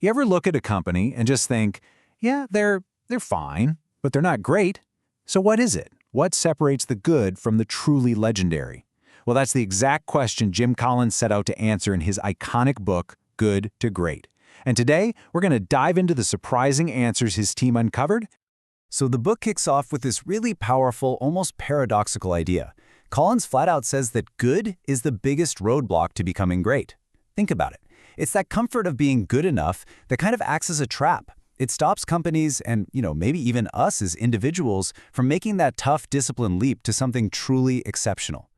You ever look at a company and just think, yeah, they're fine, but they're not great? So what is it? What separates the good from the truly legendary? Well, that's the exact question Jim Collins set out to answer in his iconic book, Good to Great. And today, we're going to dive into the surprising answers his team uncovered. So the book kicks off with this really powerful, almost paradoxical idea. Collins flat out says that good is the biggest roadblock to becoming great. Think about it. It's that comfort of being good enough that kind of acts as a trap. It stops companies and, maybe even us as individuals from making that tough discipline leap to something truly exceptional.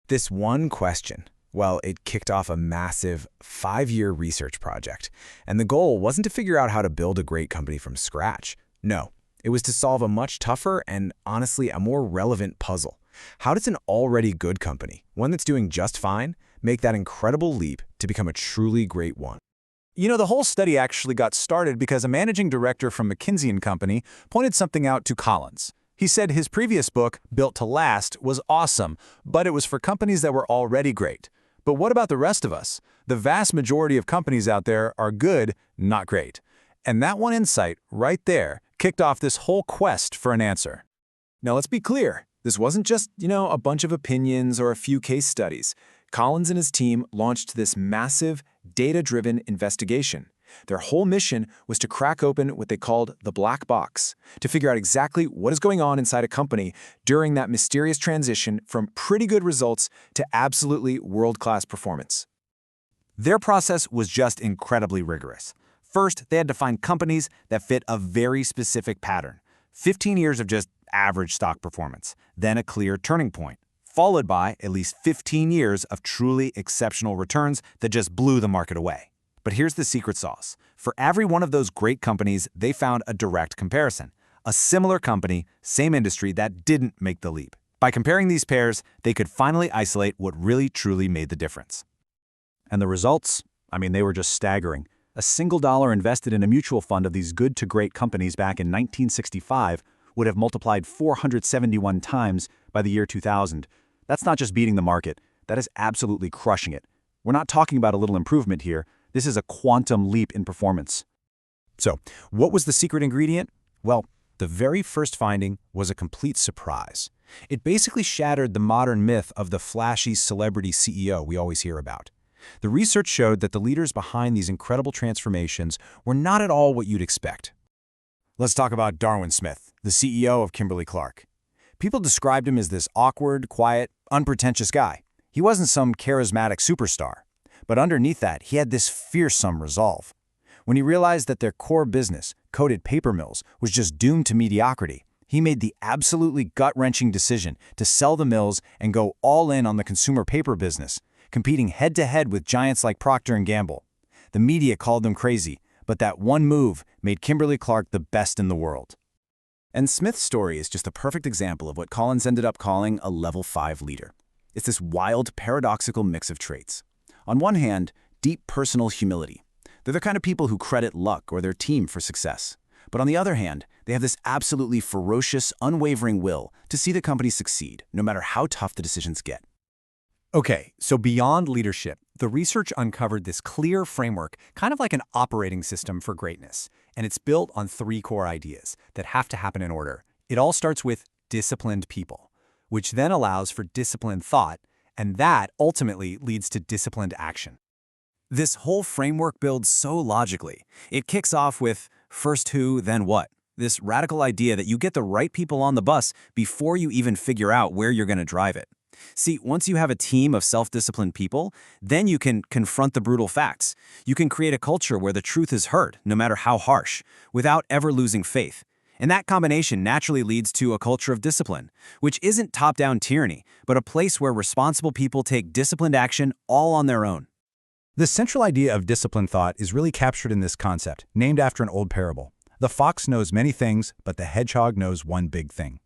This one question, well, it kicked off a massive 5-year research project. And the goal wasn't to figure out how to build a great company from scratch. No, it was to solve a much tougher and, honestly, a more relevant puzzle. How does an already good company, one that's doing just fine, make that incredible leap to become a truly great one? The whole study actually got started because a managing director from McKinsey & Company pointed something out to Collins. He said his previous book, Built to Last, was awesome, but it was for companies that were already great. But what about the rest of us? The vast majority of companies out there are good, not great. And that one insight, right there, kicked off this whole quest for an answer. Now let's be clear. This wasn't just, a bunch of opinions or a few case studies. Collins and his team launched this massive, data-driven investigation. Their whole mission was to crack open what they called the black box, to figure out exactly what is going on inside a company during that mysterious transition from pretty good results to absolutely world-class performance. Their process was just incredibly rigorous. First, they had to find companies that fit a very specific pattern. 15 years of just average stock performance, then a clear turning point, followed by at least 15 years of truly exceptional returns that just blew the market away. But here's the secret sauce. For every one of those great companies, they found a direct comparison. A similar company, same industry that didn't make the leap. By comparing these pairs, they could finally isolate what really truly made the difference. And the results? They were just staggering. A single dollar invested in a mutual fund of these good to great companies back in 1965 would have multiplied 471 times by the year 2000. That's not just beating the market, that is absolutely crushing it. We're not talking about a little improvement here. This is a quantum leap in performance. So, what was the secret ingredient? Well, the very first finding was a complete surprise. It basically shattered the modern myth of the flashy celebrity CEO we always hear about. The research showed that the leaders behind these incredible transformations were not at all what you'd expect. Let's talk about Darwin Smith, the CEO of Kimberly-Clark. People described him as this awkward, quiet, unpretentious guy. He wasn't some charismatic superstar. But underneath that, he had this fearsome resolve. When he realized that their core business, coated paper mills, was just doomed to mediocrity, he made the absolutely gut-wrenching decision to sell the mills and go all in on the consumer paper business, competing head-to-head with giants like Procter & Gamble. The media called them crazy, but that one move made Kimberly-Clark the best in the world. And Smith's story is just a perfect example of what Collins ended up calling a level 5 leader. It's this wild, paradoxical mix of traits. On one hand, deep personal humility. They're the kind of people who credit luck or their team for success. But on the other hand, they have this absolutely ferocious, unwavering will to see the company succeed, no matter how tough the decisions get. Okay, so beyond leadership, the research uncovered this clear framework, kind of like an operating system for greatness. And it's built on 3 core ideas that have to happen in order. It all starts with disciplined people, which then allows for disciplined thought, and that ultimately leads to disciplined action. This whole framework builds so logically. It kicks off with first who, then what. This radical idea that you get the right people on the bus before you even figure out where you're going to drive it. See, once you have a team of self-disciplined people, then you can confront the brutal facts. You can create a culture where the truth is heard, no matter how harsh, without ever losing faith. And that combination naturally leads to a culture of discipline, which isn't top-down tyranny, but a place where responsible people take disciplined action all on their own. The central idea of disciplined thought is really captured in this concept, named after an old parable. The fox knows many things, but the hedgehog knows one big thing.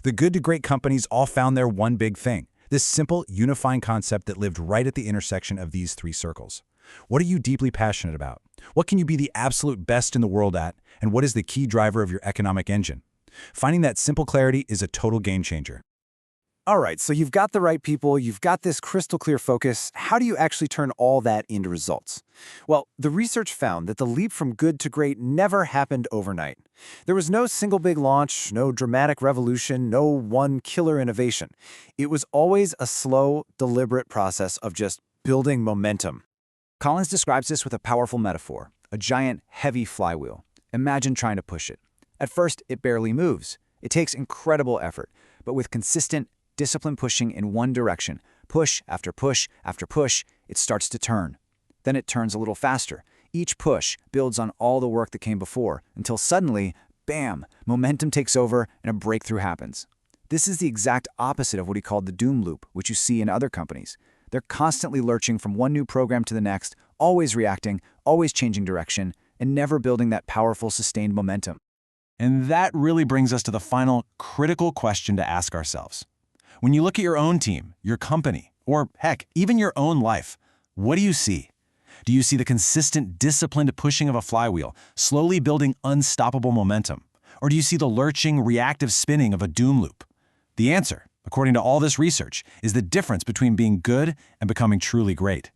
The good to great companies all found their one big thing, this simple, unifying concept that lived right at the intersection of these 3 circles. What are you deeply passionate about? What can you be the absolute best in the world at? And what is the key driver of your economic engine? Finding that simple clarity is a total game changer. All right, so you've got the right people, you've got this crystal clear focus. How do you actually turn all that into results? Well, the research found that the leap from good to great never happened overnight. There was no single big launch, no dramatic revolution, no one killer innovation. It was always a slow, deliberate process of just building momentum. Collins describes this with a powerful metaphor, a giant, heavy flywheel. Imagine trying to push it. At first, it barely moves. It takes incredible effort, but with consistent, disciplined pushing in one direction, push after push after push, it starts to turn. Then it turns a little faster. Each push builds on all the work that came before, until suddenly, bam, momentum takes over and a breakthrough happens. This is the exact opposite of what he called the doom loop, which you see in other companies. They're constantly lurching from one new program to the next, always reacting, always changing direction, and never building that powerful, sustained momentum. And that really brings us to the final critical question to ask ourselves. When you look at your own team, your company, or heck, even your own life, what do you see? Do you see the consistent, disciplined pushing of a flywheel, slowly building unstoppable momentum? Or do you see the lurching, reactive spinning of a doom loop? The answer, according to all this research, is the difference between being good and becoming truly great.